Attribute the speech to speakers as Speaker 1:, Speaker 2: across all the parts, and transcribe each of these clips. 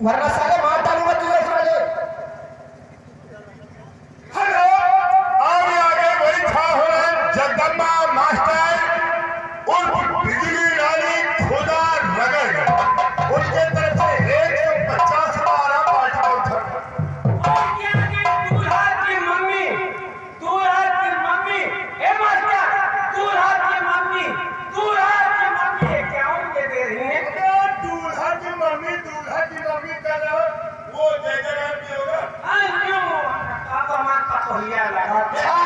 Speaker 1: वरना साले मार डालूंगा तुझे साले।
Speaker 2: हेलो, आगे आगे वही खा हो रहे जगदम्बा मास्टर उर्फ बिजली रानी खुदा रगड़, उनके तरफ से 150 हमारा पार्टी उठा।
Speaker 3: दूल्हा की मम्मी, दूल्हा की मम्मी, ए मास्टर, दूल्हा की मम्मी, दूल्हा की मम्मी क्या उनके दे रही है?
Speaker 2: दूल्हा की मम्मी कर रहा वो दे दे रहा है होगा।
Speaker 3: क्यों? आप हमारे पतोहिया लगा।
Speaker 1: अच्छा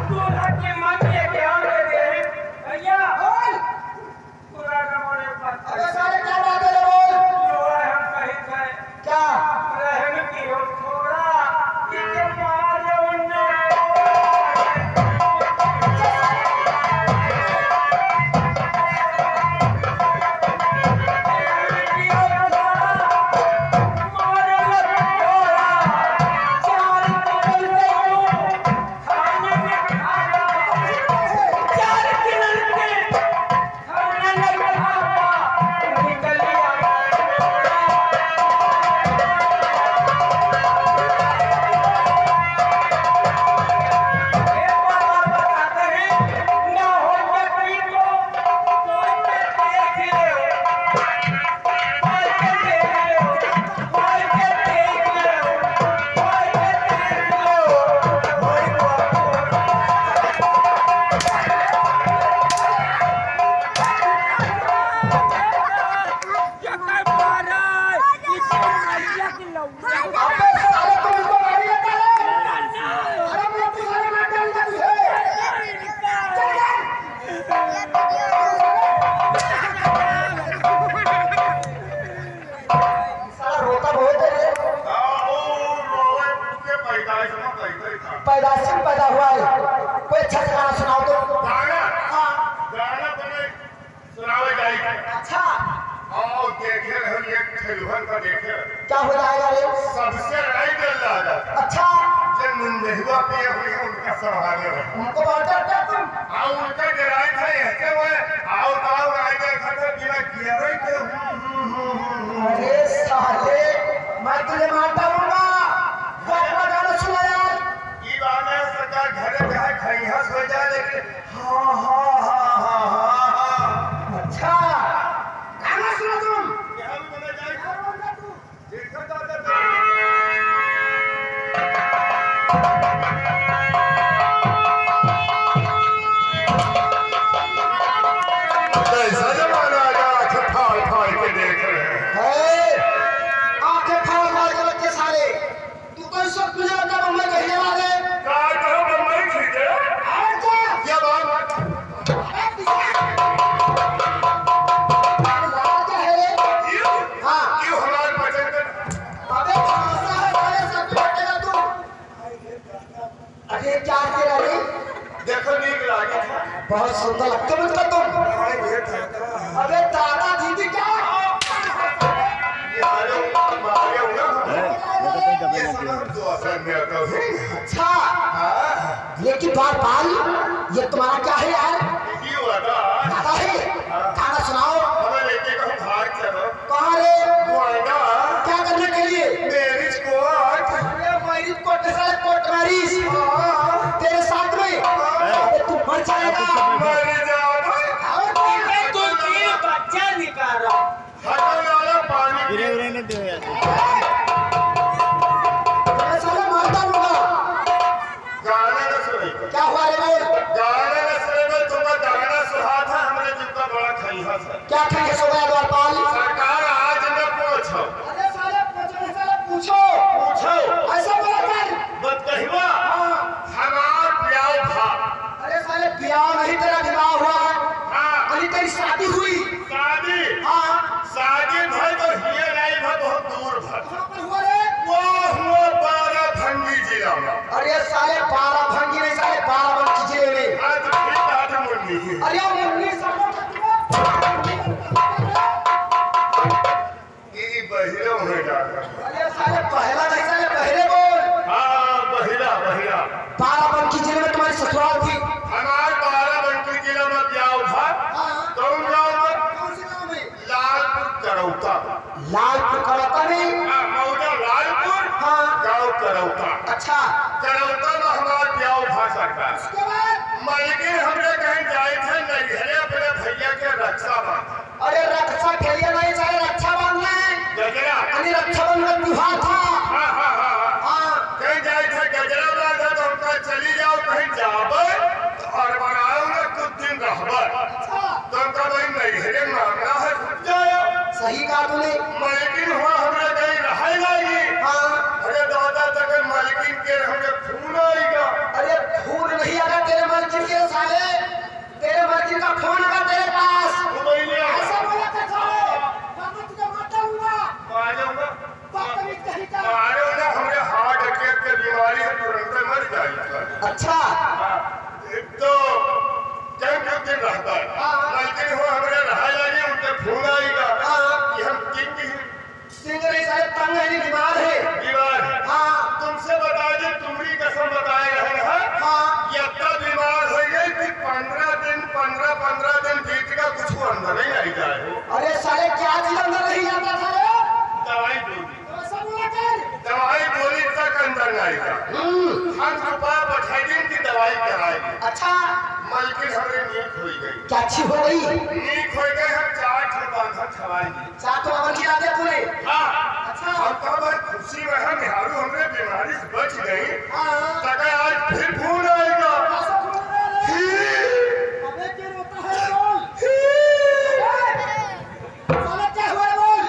Speaker 3: दूल्हा की मम्मी क्या उनके दे रही है? भैया बोल। पूरा कमरे पर।
Speaker 1: अबे साले क्या बात है बोल।
Speaker 3: जो है हम कहीं गए।
Speaker 1: क्या
Speaker 3: रहने की हो थोड़ा, इसे मार दो उन्हें।
Speaker 1: अबे साले तुम इसको मारी लेता है। अरे मैं तो साले मार डालूंगा तुझे। साला रोता बहुत है रे। पैदाइश में पैदा हुआ है। कोई अच्छा सा गाना सुनाओ तो। हाँ अच्छा क्या हो जाएगा रे?
Speaker 2: सबसे लड़ाई चल रहा था
Speaker 1: अच्छा
Speaker 2: जब मुंडेहुआ पे हुई उनका संभाले रहे
Speaker 1: उनको बात करते हो तुम?
Speaker 2: आओ उनका गिराए थे ऐसे हुए आओ आए गए खतर बिना किया भाई के
Speaker 1: अरे साले मैं तुझे मार डालूंगा। वो अपना गाना सुना यार।
Speaker 2: ई बात है सरकार घरे पे है खैया सो जाए लेकिन हाँ
Speaker 1: अच्छा गाना सुना तुम।
Speaker 2: क्या भी बना जाए
Speaker 1: क्या बोल रहा तू?
Speaker 2: देखो दादा कैसा जमाना आ गया आंखें फाड़ के देख रहे हैं
Speaker 1: आंखें फाड़ फाड़ के बच्चे सारे तू कोई सब तुझे मतलब हम कहने वाले
Speaker 2: कार करो बम्बई खींचे
Speaker 1: और क्या
Speaker 2: क्या बात
Speaker 1: लालचा है रे।
Speaker 2: क्यों
Speaker 1: हाँ
Speaker 2: क्यों हमारे पसंद
Speaker 1: अबे भरोसा है साले सब बैठेगा तू। अरे क्या तेरा रे
Speaker 2: देखो नीक लागे
Speaker 1: बहुत सुंदर लगते मुझको तुम। अबे दादा दीदी क्या अच्छा लेकिन बार बार ये तुम्हारा क्या है यार? दादा है गाना सुनाओ। कहाँ रे? क्या करने के लिए? अरे मैरिज कोर्ट है साले कोर्ट मैरिज तेरे साथ में। अबे तू मर जाएगा।
Speaker 3: तो तीन बच्चा निकालो।
Speaker 1: मैं साला मार डालूंगा। क्या हुआ रे बोल? क्या खाएंगे सो गया द्वारपाल?
Speaker 2: सरकार आज न पूछो
Speaker 1: अरे साले पूछो ऐसा बोला कर।
Speaker 2: मत कहिवा
Speaker 1: हाँ
Speaker 2: हमार ब्याह था
Speaker 1: अरे साले ब्याह नहीं तेरा विवाह हुआ है।
Speaker 2: हाँ
Speaker 1: अभी तेरी शादी हुई।
Speaker 2: शादी
Speaker 1: हाँ
Speaker 2: शादी भर तो हिये नहीं भर बहुत दूर भर
Speaker 1: कहाँ पर हुआ रे?
Speaker 2: वो हुआ बाराभंगी जिला में
Speaker 1: अरे साले बाराभंगी नहीं साले बाराबंकी जिले में।
Speaker 2: आज फिर आज मुन्नी
Speaker 1: अरे मुन्नी सालों
Speaker 2: ये बहिरा में जाकर
Speaker 1: अरे साले पहला नहीं साले पहले बोल।
Speaker 2: हाँ बहिरा
Speaker 1: बाराबंकी जिले में तुम्हारी ससुराल थी।
Speaker 2: हमार बाराबंकी जिला में ब्याह था
Speaker 1: हाँ
Speaker 2: कौन गाँव में
Speaker 1: कौन से गाँव में?
Speaker 2: लालपुर करौता
Speaker 1: लालपुर कड़ौता में। अच्छा
Speaker 2: करौता में हमारा ब्याह उठा सकता है।
Speaker 1: उसके बाद
Speaker 2: मालिकिन हमने कहीं जाए थे नैहरे अपने भैया के रक्षा बांध।
Speaker 1: अरे रक्षा खेलिए नहीं चाहे रक्षा बांधना है
Speaker 2: गजरा
Speaker 1: यानी रक्षाबंधन त्योहार था
Speaker 2: हाँ हाँ हाँ
Speaker 1: हाँ
Speaker 2: कहीं जाए थे गजरा बांधा तो हमका चली जाओ कहीं जाबे और बनाओ ना कुछ दिन रहबे
Speaker 1: अच्छा
Speaker 2: तो हमका भाई नैहरे मांगना है रुक जाओ।
Speaker 1: सही कहा तूने
Speaker 2: मालिकिन हुआ हमने कहीं रहे लागी।
Speaker 1: हाँ
Speaker 2: अरे दादा तक मालिकिन के हमें फोन आएगा।
Speaker 1: अरे फोन नहीं आगा तेरे मर्जी के साले तेरे मर्जी का फोन आगा तेरे पास ऐसा बोला था साले बाबा तुझे मारता हूँगा बदतमीज कहीं का
Speaker 2: हमरे हार्ट अटैक के बीमारी है तुरंत मर जाएगा।
Speaker 1: अच्छा
Speaker 2: एक तो कई दिन रहता है मालिकिन हुआ हमरे रहा लागी उनके फोन आएगा कि हम
Speaker 1: सिंह नहीं साले तंग है नहीं बीमार है
Speaker 2: बीमार है।
Speaker 1: हाँ
Speaker 2: तुमसे बता दे तुम्हारी कसम बताए रहे हैं
Speaker 1: हाँ
Speaker 2: ये इतना बीमार हो गए कि 15 दिन बीत का कुछ अंदर नहीं आई जाए।
Speaker 1: अरे साले क्या चीज अंदर नहीं जाता साले
Speaker 2: दवाई बोली
Speaker 1: ऐसा बोला कर
Speaker 2: दवाई बोली तक अंदर नहीं आएगा। हम रुपया बैठा दिन की दवाई कराएंगे।
Speaker 1: अच्छा
Speaker 2: मालकिन हमें नींद हो गई
Speaker 1: क्या अच्छी हो गई
Speaker 2: नींद हो गए हम 4 बांधा खवाएंगे।
Speaker 1: चार तो अमन की आदत तूने
Speaker 2: हाँ
Speaker 1: अच्छा
Speaker 2: हम कहा खुशी में हम निहारू हमने बीमारी से बच गई
Speaker 1: हाँ
Speaker 2: तक आज फिर फोन आएगा।
Speaker 1: ऐसा बोल रहे हैं अबे क्या रोता है बोल साले क्या हुआ है बोल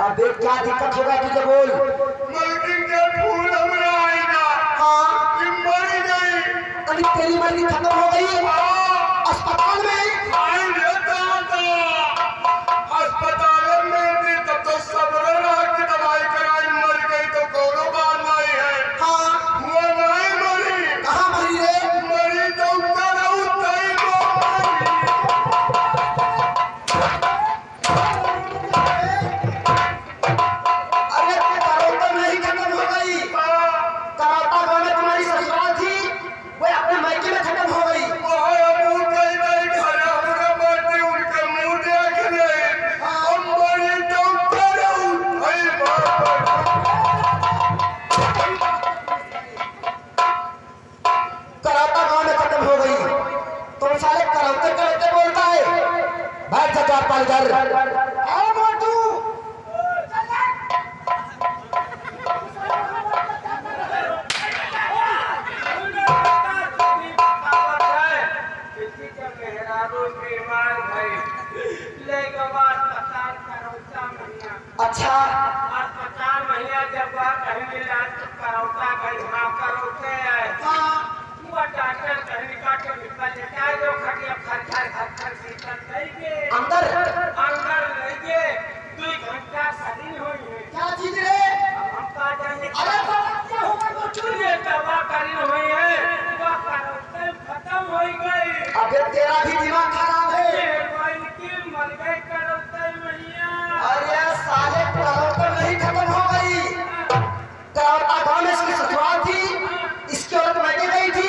Speaker 1: अबे क्या दिक्कत होगा तुझे बोल
Speaker 2: मालकिन के फोन हमरा आएगा
Speaker 1: हाँ
Speaker 2: कि मर गई।
Speaker 1: अभी तेरी मर्जी खत्म हो गई अस्पताल में
Speaker 2: आएंगे अस्पताल में भी तब तो सब्र रहा कि दवाई कराई मर गई तो कोनो बात नहीं है।
Speaker 1: हाँ
Speaker 2: वो नहीं मरी
Speaker 1: कहाँ मरी रे
Speaker 2: मरी तो कराऊ तई
Speaker 1: अरे करौता नहीं खत्म हो गई करौता गाँव में तुम्हारी ससुराल थी वो अपने मायके में खत्म हो गई करौता गाँव में खत्म हो गई तुम साले करौते करौते बोलता है बैठ जा चार पाल इधर आओ मोटू अच्छा
Speaker 3: जब कहीं इलाज करौता गई हाँ करौते आए वो डॉक्टर कहीं का के निकल लेता है जो खटिया खर भीतर लेके
Speaker 1: अंदर
Speaker 3: अंदर लेके 2 घंटा खड़ी हुई है
Speaker 1: क्या चीज रे
Speaker 3: हम का जाने
Speaker 1: अरे बाबा क्या होगा मोटू
Speaker 3: ये दवा करी हुई है वो करौते खत्म हो गई
Speaker 1: अबे तेरा भी दिमाग खराब है
Speaker 3: ये कोई की मर गई करौते मैया
Speaker 1: अरे साले करौता नहीं खत्म हो गई करौता गाँव में इसकी ससुराल थी इसकी औरत मायके गई थी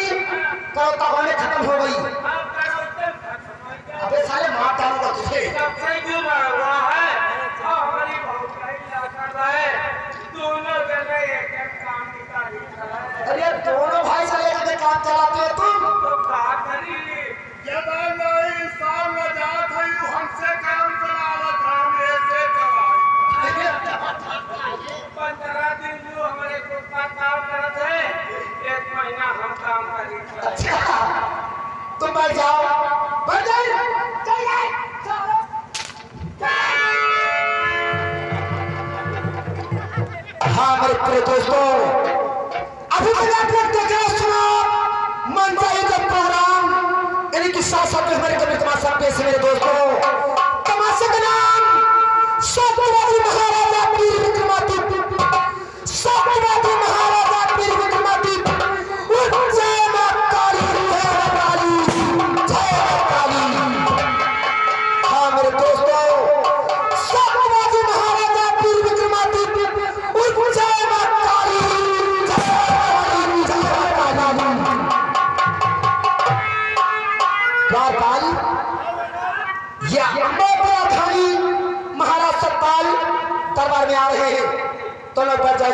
Speaker 1: करौता गाँव में खत्म हो गई
Speaker 3: अब करौते खत्म हो गई
Speaker 1: अबे साले मार डालूंगा तुझे
Speaker 3: जब से गिरा हुआ है और हमारी बहू का इलाका है दोनों जने एक काम निकाली है
Speaker 1: अरे दोनों भाई साले जब काम चलाते हो तुम
Speaker 3: तो क्या करी
Speaker 2: जब नहीं साल में जात है यू हमसे काम चलावत हम ऐसे चलाए
Speaker 3: 15 दिन जो हमारे ग्रुप का काम करते हैं 1 महीना हम काम करी
Speaker 1: अच्छा तुम बैठ जाओ बैठ जाओ चल जाए हाँ मेरे प्रिय दोस्तों अभी मैंने आप लोग देख रहे सुना मन चाहिए का प्रोग्राम यानी कि साथ साथ में मेरे कभी तमाशा पेश है मेरे दोस्तों तमाशे का नाम सत्यवादी महाराजा पीर विक्रमादित्य सत्यवादी महाराजा पीर विक्रमादित्य जय मां काली जय मां काली जय मां काली हाँ मेरे दोस्तों सत्यवादी महाराजा पीर विक्रमादित्य जय मां काली जय मां काली या सतपाल दरबार में आ रहे हैं। तो लोग बैठ जाओ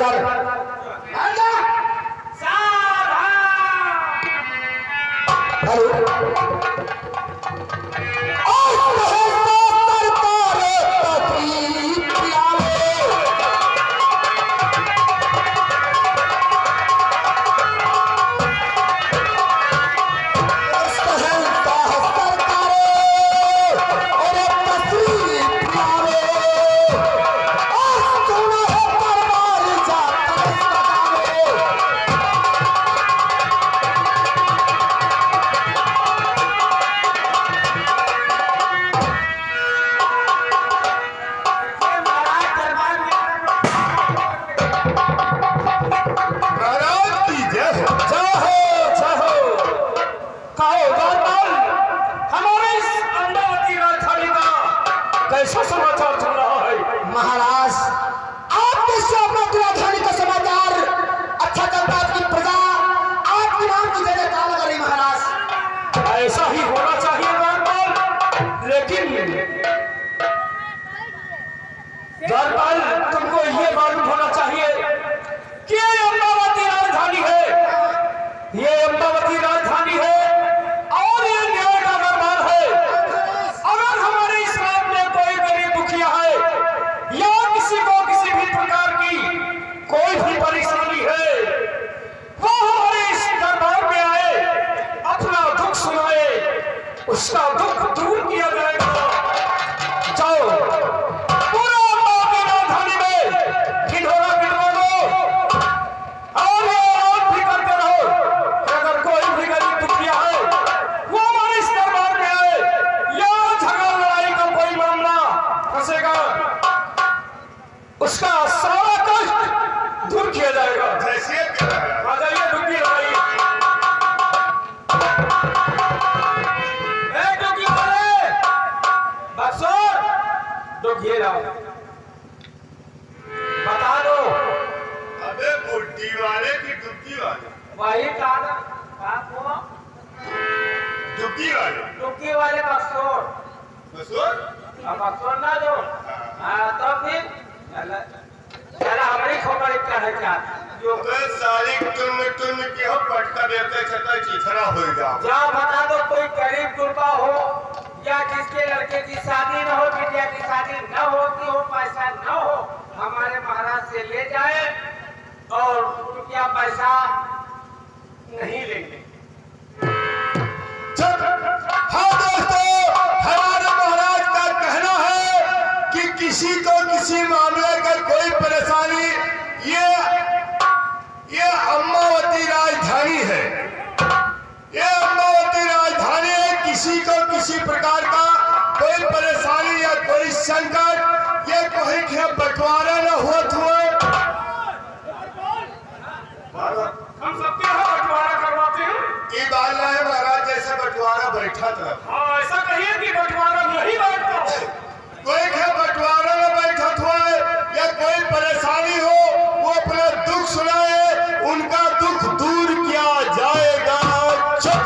Speaker 3: कैसा समाचार चल रहा है
Speaker 1: महाराज? आपके सोमनाथ राजधानी का समाचार अच्छा चलता है। आपकी प्रजा आपके नाम की जगह काल कर रही महाराज।
Speaker 3: ऐसा ही होना चाहिए दरबार, लेकिन दरबार तुमको ये मालूम होना चाहिए कि ये अम्बावती राजधानी है, ये अम्बावती राजधानी है और ये न्याय का दरबार है। अगर हमारे इस राज में कोई गरीब दुखिया है या किसी को किसी भी प्रकार की कोई भी परेशानी है, वो हमारे इस दरबार में आए, अपना दुख सुनाए, उसका दुख दूर किया जाएगा। जाओ पूरा अम्बावती राजधानी में ढिढोरा पिटवा दो और ये ऐलान भी करते रहो कि अगर कोई भी गरीब दुखिया है वो हमारे इस दरबार में आए या झगड़ा लड़ाई का कोई मामला फंसेगा, उसका सारा कष्ट दूर किया जाएगा।
Speaker 2: जैसे
Speaker 3: आ जाइए डुग्गी लड़ाई। डुग्गी वाले बक्सर डुग्गी लाओ, बता दो।
Speaker 2: अबे बुड्ढी वाले की डुग्गी वाले?
Speaker 3: वही आपको
Speaker 2: डुग्गी वाले?
Speaker 3: डुग्गी वाले बक्सर
Speaker 2: बसोर?
Speaker 3: बक्सर ना दो। हाँ तो फिर चला हमारी खबर क्या है क्या जो
Speaker 2: अबे साली तुम की हो पटका देते छता चिथरा हो जाओ।
Speaker 3: जा बता दो कोई गरीब गुरबा हो या जिसके लड़के की शादी न हो, बिटिया की शादी न होती हो, पैसा न हो, हमारे महाराज से ले जाए और रुपया पैसा नहीं लेंगे।
Speaker 2: हाँ दोस्तों, हमारे महाराज का कहना है कि किसी को किसी मामले का कोई परेशानी, ये अम्बावती राजधानी है, ये अम्बावती राजधानी है। किसी को किसी प्रकार का कोई परेशानी या कोई संकट, ये कोई के बंटवारा न हुआ
Speaker 3: हम सबके यहाँ बंटवारा करवाते हैं।
Speaker 2: ये बात ना है महाराज, जैसे बंटवारा बैठा था।
Speaker 3: हाँ ऐसा कहिए कि बंटवारा नहीं बैठता।
Speaker 2: कोई के बंटवारा में बैठा हुआ है या कोई परेशानी हो, वो अपना दुख सुनाए, उनका दुख दूर किया जाएगा। चुप।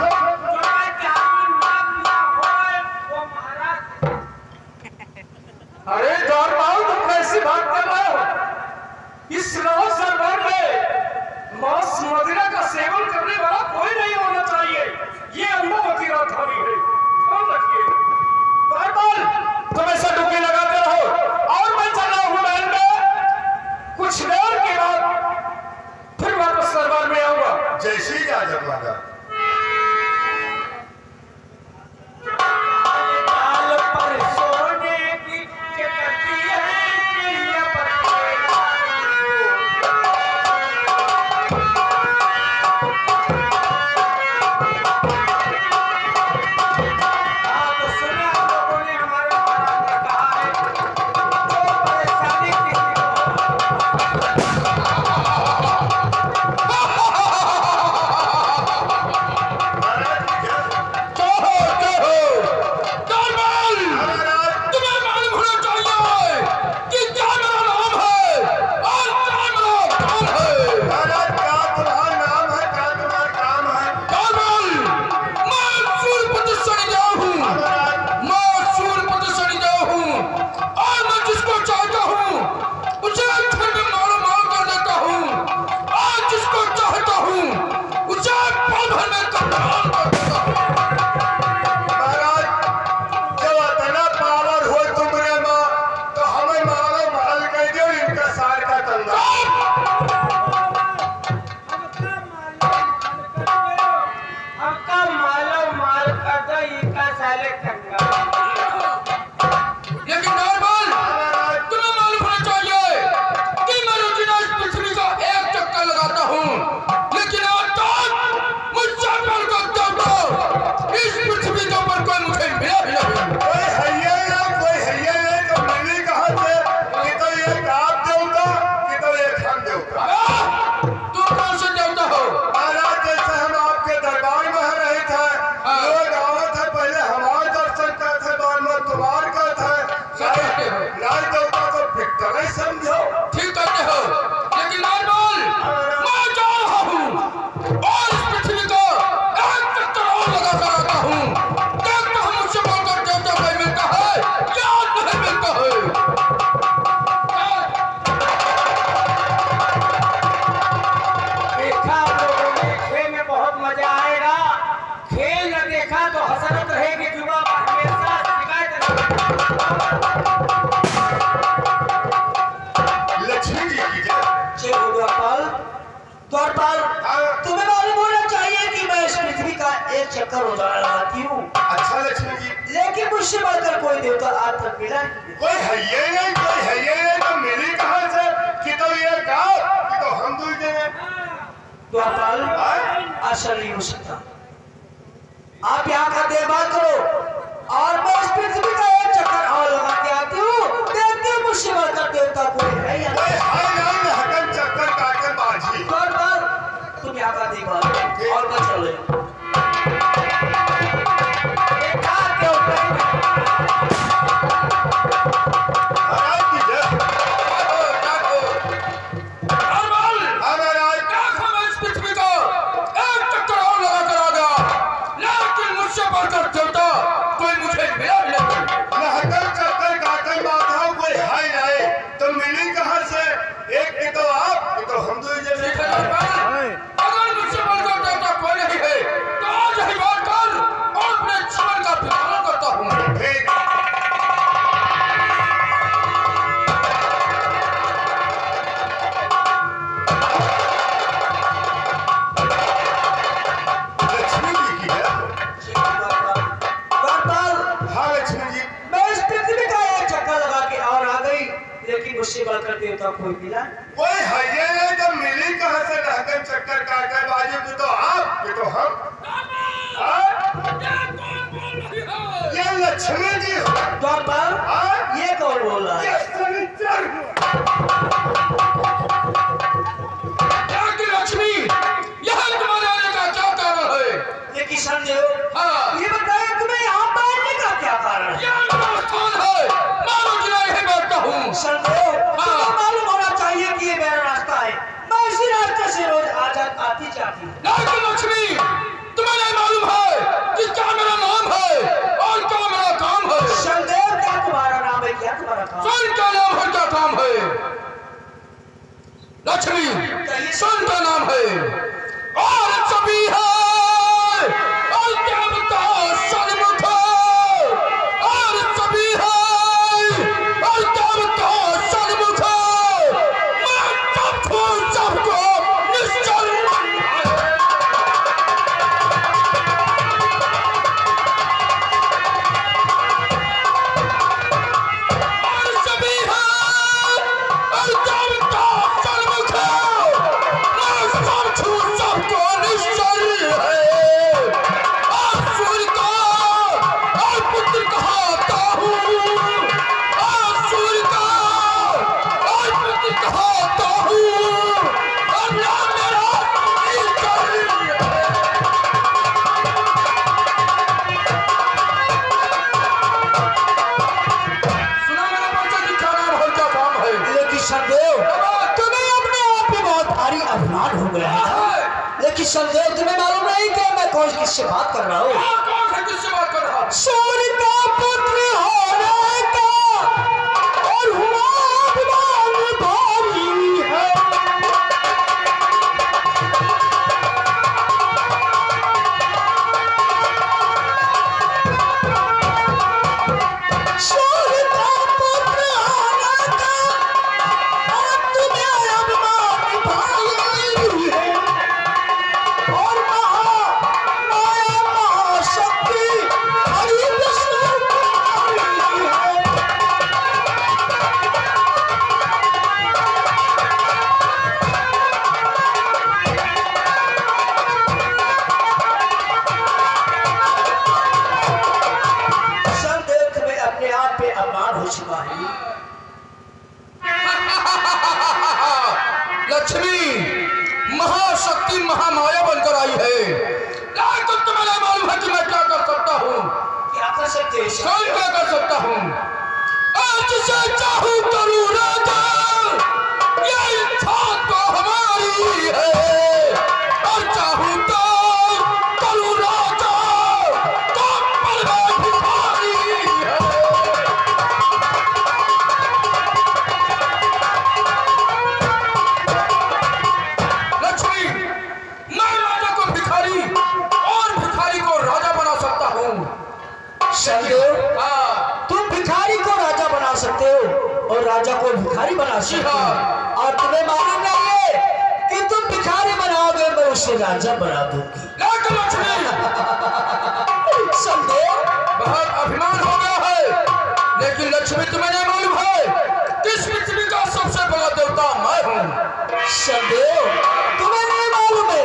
Speaker 3: अरे दरबार तुम कैसी बात कर रहे हो? इस राज दरबार में मांस मदिरा का सेवन करने वाला कोई नहीं होना चाहिए। ये अम्बावती राजधानी है, ध्यान रखिए। दरबार तुम ऐसा डुबकी लगाते रहो और मैं चल रहा हूँ महल में। कुछ देर के बाद फिर वापस दरबार में आऊंगा।
Speaker 2: जैसी इजाजत मांगा।
Speaker 1: मुझसे बढ़कर कोई देवता आज तक मिला नहीं।
Speaker 2: कोई है ये नहीं, कोई है ये नहीं, तो मिली कहाँ से? कि तो ये कहा कि तो हम दूर देंगे।
Speaker 1: द्वारपाल आशा नहीं हो सकता। आप यहाँ का देखभाल करो और मैं इस पृथ्वी का एक चक्कर और लगा के आती हूँ। देखती हूँ मुझसे बढ़कर देवता कोई है या
Speaker 2: कोई
Speaker 1: नहीं।
Speaker 2: है नहीं, हकम चक्कर काटे बाजी।
Speaker 1: द्वारपाल तुम यहाँ का देखभाल करो और मैं चले।
Speaker 2: हराज की जय। हकम चक्कर काटे बाधा कोई है नहीं, तो मिली कहाँ से? एक की तो आप, की तो हम दूर देंगे। ठीक है। लक्ष्मी जी की है।
Speaker 1: द्वारपाल
Speaker 2: हाँ लक्ष्मी जी।
Speaker 1: मैं इस पृथ्वी का एक चक्कर लगा के और आ गई, लेकिन मुझसे बढ़कर देवता कोई मिला नहीं।
Speaker 2: कोई है ये नहीं, तो मिली कहाँ से? हकम चक्कर काटे बाजी की तो आप, की तो हम। हाँ? ये लक्ष्मी जी हो।
Speaker 1: द्वारपाल
Speaker 2: हाँ?
Speaker 1: ये कौन बोल रहा है?
Speaker 2: ये शनिचर हो।
Speaker 4: लक्ष्मी यहाँ तुम्हारे आने का क्या कारण है?
Speaker 1: ये किशन देव
Speaker 4: हाँ।
Speaker 1: ये बताइए तुम्हें यहाँ बैठने का क्या कारण है?
Speaker 4: यह मेरा स्थान है, मानो कि मैं यहीं बैठता हूँ।
Speaker 1: संदेव
Speaker 4: हाँ।
Speaker 1: तुम्हें मालूम होना चाहिए कि ये मेरा रास्ता है। मैं इसी रास्ते से रोज आती जाती हूँ।
Speaker 4: लेकिन लक्ष्मी तुम्हें नहीं मालूम है कि क्या मेरा नाम है और क्या मेरा काम है?
Speaker 1: संदेव क्या तुम्हारा नाम है, क्या तुम्हारा काम?
Speaker 4: सुन क्या नाम है, क्या काम है? लक्ष्मी सुन का नाम है और सभी है और क्या बता सन्मुख और सभी है और क्या बता सन्मुख मैं सबको निश्चल और सभी है और क्या बता सन्मुख मैं सबको निश्चल है और सूर्य का और पुत्र कहता हूँ और सूर्य का और पुत्र कहता हूँ और नाम मेरा निश्चल है। सुना मेरा बच्चा कि क्या नाम है, क्या काम है?
Speaker 1: लेकिन संदेव तुम्हें अपने आप में बहुत भारी अभिमान हो गया है। लेकिन संदेव तुम्हें मालूम नहीं कि मैं कौन किससे बात कर रहा हूँ?
Speaker 4: कौन है, किससे बात कर रहा?
Speaker 1: सूर्य का पुत्र होने का और हुआ अभिमान भारी है। सूर्य का पुत्र होने का और तुम्हें अभिमान भारी है। और माया महाशक्ति हरि विष्णु कुमारी है। संदेव तुम्हें अपने आप पे अभिमान हो चुका है।
Speaker 4: लक्ष्मी महाशक्ति महामाया बनकर आई है, लेकिन तुम्हें नहीं मालूम है कि मैं क्या कर सकता हूँ।
Speaker 1: क्या कर सकते हो?
Speaker 4: कौन क्या कर सकता हूँ? आज से चाहूँ करूँ राजा, ये इच्छा तो हमारी है और चाहूँ तो करूँ राजा, तो परवाह भिखारी है। लक्ष्मी मैं राजा को भिखारी और भिखारी को राजा बना सकता हूँ।
Speaker 1: संदेव
Speaker 4: हाँ
Speaker 1: तुम भिखारी को राजा बना सकते हो और राजा को भिखारी बना सकते हो। और तुम्हें मालूम नहीं है कि तुम भिखारी बनाओगे, मैं उसे राजा बना दूंगी।
Speaker 4: लेकिन लक्ष्मी
Speaker 1: संदेव
Speaker 4: बहुत अभिमान हो गया है, लेकिन लक्ष्मी तुम्हें नहीं मालूम है किस पृथ्वी का सबसे बड़ा देवता मैं हूँ।
Speaker 1: सदैव तुम्हें नहीं मालूम है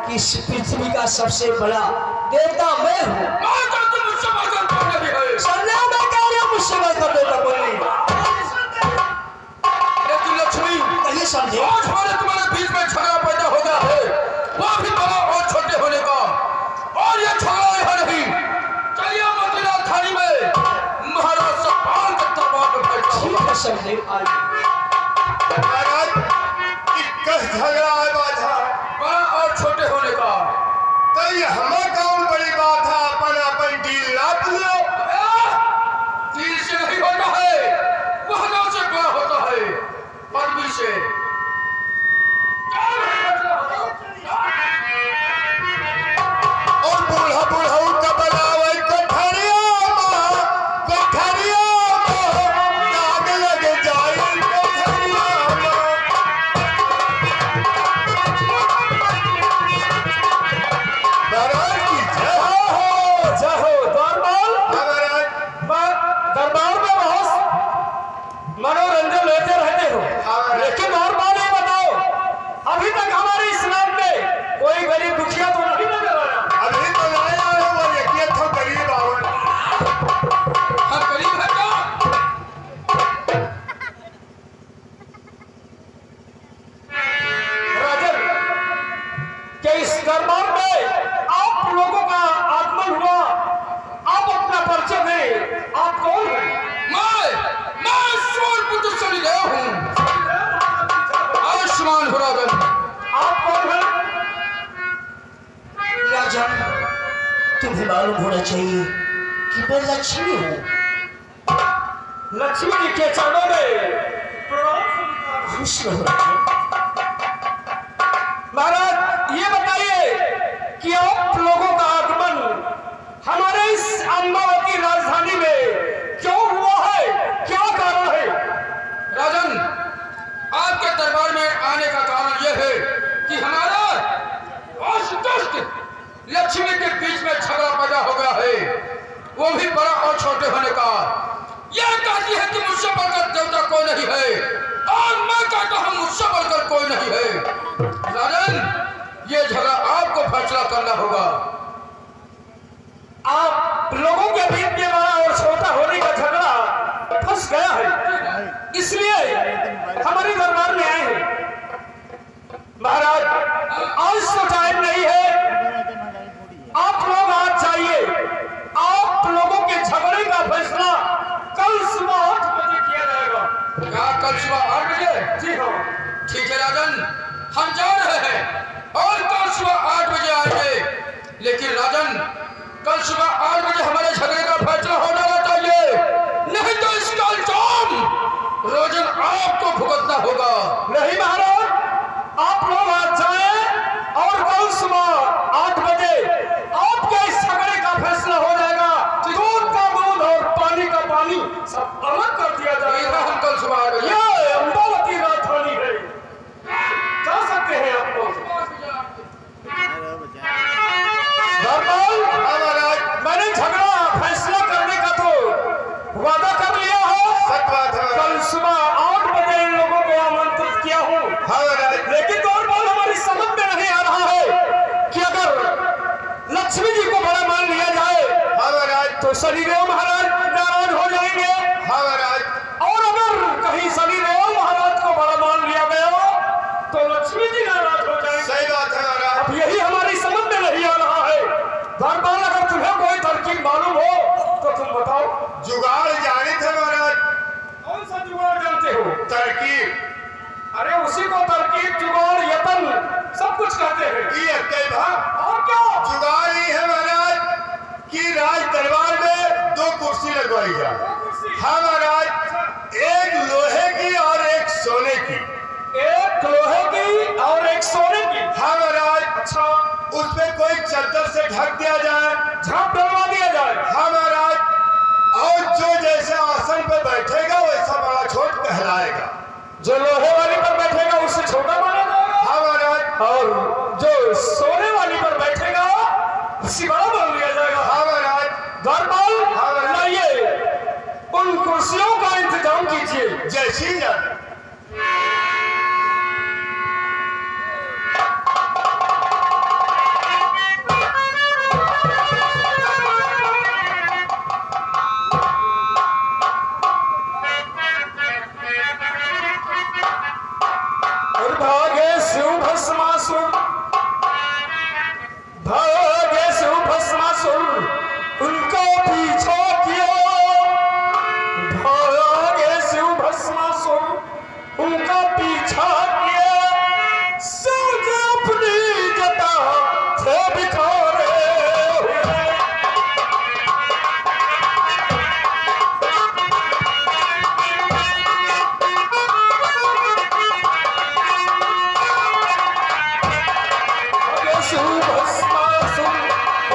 Speaker 1: कि इस पृथ्वी का सबसे बड़ा देवता मैं हूँ।
Speaker 4: मैं तो तुम मुझसे बढ़कर कौन नहीं है।
Speaker 1: सदैव मैं कह रहा हूँ मुझसे बढ़कर देवता कोई नहीं।
Speaker 4: लेकिन लक्ष्मी
Speaker 1: कहिए सदैव।
Speaker 4: आज हमारे तुम्हारे बीच में झगड़ा पैदा हो गया है, वो भी बड़ा और छोटे होने का, और ये झगड़ा यहाँ नहीं। चलिए मथुरा राजधानी में महाराज सतपाल के दरबार में बैठा हूँ।
Speaker 1: ठीक है सदैव आइए।
Speaker 2: महाराज इक्कस झगड़ा है बाधा
Speaker 4: बड़ा और छोटे होने का।
Speaker 2: तो ये हमें कौन बड़ी बात है, अपन अपन डील लाप लो।
Speaker 4: दिल से नहीं होता है, वहदों से बड़ा होता है, पदवी से।
Speaker 2: और बूढ़ा बूढ़ाऊ का बनावे कोठरिया नाग लग जाए कोठरिया। महाराज की जय हो।
Speaker 1: जय हो दरबार।
Speaker 2: महाराज
Speaker 1: दरबार में बहुत मनोरंजन लेते रहते हो, लेकिन और बात ये बताओ, अभी तक हमारे इस्लाम में कोई गरीब दुखिया तो नहीं नजर आया।
Speaker 2: अभी तो लाया है वो यकीन तो गरीब आवन।
Speaker 4: हम गरीब हैं क्या?
Speaker 1: राजन के इस दरबार में आप लोगों का आगमन हुआ, आप अपना परिचय दें, आप कौन हैं?
Speaker 4: मैं सूर्यपुत्र शनिदेव हूँ। आयुष्मान हो राजन।
Speaker 1: आप कौन हैं? राजन तुम्हें मालूम होना चाहिए कि मैं लक्ष्मी हूँ। लक्ष्मी जी के चरणों में खुश रहो राजन। महाराज ये बताइए कि आप लोगों का आगमन हमारे इस अम्बावती राजधानी में क्यों हुआ है, क्या कारण है?
Speaker 4: राजन, आपके दरबार में आने का कारण यह है कि हमारा और दुष्ट लक्ष्मी के बीच में झगड़ा पैदा हो गया है, वो भी बड़ा और छोटे होने का। यह कहती है कि मुझसे बढ़कर देवता कोई नहीं है, और मैं कहता हूं मुझसे बढ़कर कोई नहीं है। राजन, ये झगड़ा आपको फैसला करना होगा।
Speaker 1: आप लोगों के बीच में बड़ा और छोटा होने का झगड़ा फंस गया है, इसलिए हमारे दरबार में आए हैं। महाराज आज तो टाइम नहीं है, आप लोग आज जाइए। आप लोगों के झगड़े का फैसला कल सुबह 8 बजे किया जाएगा।
Speaker 4: क्या कल सुबह 8 बजे?
Speaker 1: जी हाँ।
Speaker 4: ठीक है राजन, हम जा रहे हैं और कल सुबह 8 बजे आएंगे। लेकिन राजन, कल सुबह 8 बजे हमारे झगड़े का फैसला हो जाना चाहिए, नहीं तो इसका इल्जाम रोजन आपको भुगतना होगा।
Speaker 1: नहीं महाराज, आप लोग आज जाएं और कल सुबह 8 बजे आपके इस झगड़े का फैसला हो जाएगा। दूध का दूध और पानी का पानी सब अलग कर दिया जाएगा।
Speaker 4: हम कल सुबह 8 बजे
Speaker 1: ये अम्बावती राजधानी है, जा सकते हैं आप लोग। दरबार,
Speaker 2: महाराज
Speaker 1: मैंने झगड़ा फैसला करने का तो वादा कर लिया है।
Speaker 2: सच बात है।
Speaker 1: कल सुबह 8 बजे इन लोगों को आमंत्रित किया हूँ।
Speaker 2: महाराज
Speaker 1: लेकिन दौड़बाल हमारी समझ में नहीं आ रहा है कि अगर लक्ष्मी जी को बड़ा मान लिया जाए
Speaker 2: महाराज
Speaker 1: तो शनिदेव महाराज नाराज हो जाएंगे,
Speaker 2: महाराज
Speaker 1: और अगर कहीं शनिदेव महाराज को बड़ा मान लिया गया तो लक्ष्मी जी नाराज हो जाएंगे।
Speaker 2: सही बात है महाराज।
Speaker 1: अब यही हमारी समझ में नहीं आ रहा है। दरबार, अगर तुम्हें कोई तरकीब मालूम हो तो तुम बताओ।
Speaker 2: जुगाड़ जाने थे महाराज।
Speaker 1: कौन सा जुगाड़ जानते हो?
Speaker 2: तरकीब।
Speaker 1: अरे उसी को तरकीब, जुगाड़, यतन सब कुछ कहते हैं।
Speaker 2: ये कई भाग
Speaker 1: और क्या?
Speaker 2: जुगाड़ ही है महाराज कि राज दरबार में 2 कुर्सी लगवाई जाए। हाँ महाराज, एक लोहे की और एक सोने की।
Speaker 1: एक लोहे की और एक सोने की।
Speaker 2: हाँ महाराज,
Speaker 1: अच्छा,
Speaker 2: उसमें कोई चद्दर से ढक दिया जाए।
Speaker 1: झाँप डलवा दिया जाए।
Speaker 2: हाँ महाराज, और जो जैसे आसन पे बैठेगा वैसा बड़ा छोट कहलाएगा।
Speaker 1: जो लोहे वाली पर बैठेगा उससे छोटा माना जाएगा।
Speaker 2: हाँ महाराज,
Speaker 1: और जो सोने वाली पर बैठेगा उसी बड़ा मान लिया जाएगा।
Speaker 2: हाँ महाराज,
Speaker 1: गौरपाल लाइए उन कुर्सियों का इंतजाम कीजिए।
Speaker 2: जय श्री राम।
Speaker 1: और भागे शिव भस्मासुर, भागे शिव भस्मासुर उनका पीछा किया, भागे शिव भस्मासुर उनका पीछा किया, सूझ अपनी जटा से बिखारे हुए। भागे शिव भस्मासुर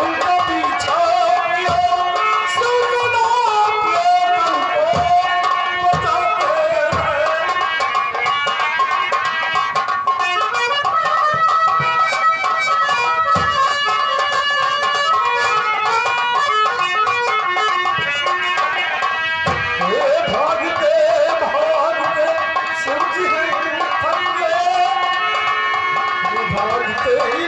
Speaker 1: उनका पीछा किया, सूझ अपने उनको बचाते हैं। ये भागते भागते सूझ थक गए, भागते ही